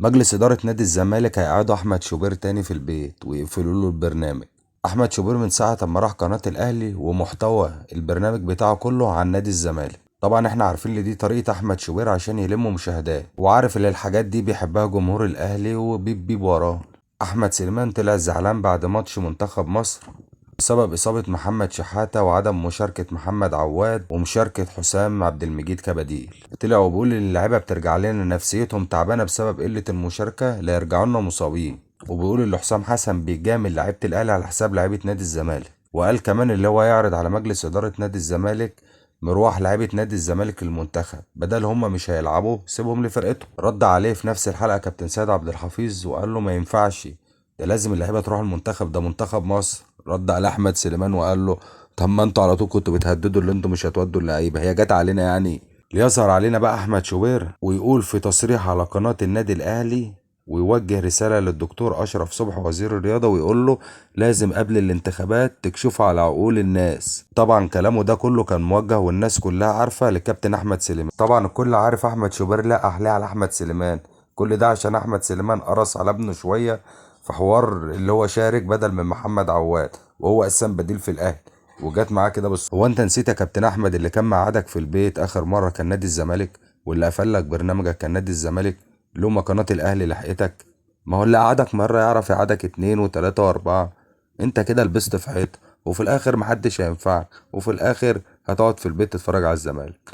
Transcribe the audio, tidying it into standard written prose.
مجلس إدارة نادي الزمالك هيقعدوا أحمد شوبير تاني في البيت ويقفلوا له البرنامج. أحمد شوبير من ساعة ما راح قناة الأهلي ومحتوى البرنامج بتاعه كله عن نادي الزمالك. طبعا احنا عارفين ان دي طريقة أحمد شوبير عشان يلموا مشاهدات، وعارف ان الحاجات دي بيحبها جمهور الأهلي وبيب بيب وراه. أحمد سليمان طلع زعلان بعد ماتش منتخب مصر بسبب إصابة محمد شحاتة وعدم مشاركة محمد عواد ومشاركة حسام عبد المجيد كبديل. طلع وبيقول إن اللعيبة بترجع لنا نفسيتهم تعبانة بسبب قلة المشاركة لا يرجعوا لنا مصابين، وبيقول إن حسام حسن بيجامل لعيبة الأهلي على حساب لعيبة نادي الزمالك. وقال كمان اللي هو يعرض على مجلس إدارة نادي الزمالك مروح لعيبة نادي الزمالك المنتخب بدل هما مش هيلعبوا سيبهم لفرقتهم. رد عليه في نفس الحلقة كابتن سيد عبد الحفيظ وقال له ما ينفعش، ده لازم اللعيبة تروح المنتخب، ده منتخب مصر. رد على احمد سليمان وقال له طب ما انتوا على طول كنتوا بتهددوا اللي انتوا مش هتودوا اللعيبه، هي جت علينا يعني؟ ليظهر علينا بقى احمد شوبير ويقول في تصريح على قناه النادي الاهلي ويوجه رساله للدكتور اشرف صبحي وزير الرياضه ويقول له لازم قبل الانتخابات تكشفوا على عقول الناس. طبعا كلامه ده كله كان موجه والناس كلها عارفه للكابتن احمد سليمان. طبعا الكل عارف احمد شوبير لا احلاه على احمد سليمان، كل ده عشان احمد سليمان قرص على ابنه شويه في حوار اللي هو شارك بدل من محمد عواد وهو اساسا بديل في الاهلي، وجات معاه كده. بس هو انت نسيت يا كابتن احمد اللي كان مقعدك في البيت اخر مره كان نادي الزمالك، واللي قفل لك برنامجك كان نادي الزمالك لما قناه الاهلي لحقتك؟ ما هو اللي قعدك مره يعرف يقعدك اتنين وتلاته واربعه. انت كده لبست في حيط، وفي الاخر محدش هينفعك، وفي الاخر هتقعد في البيت تتفرج على الزمالك.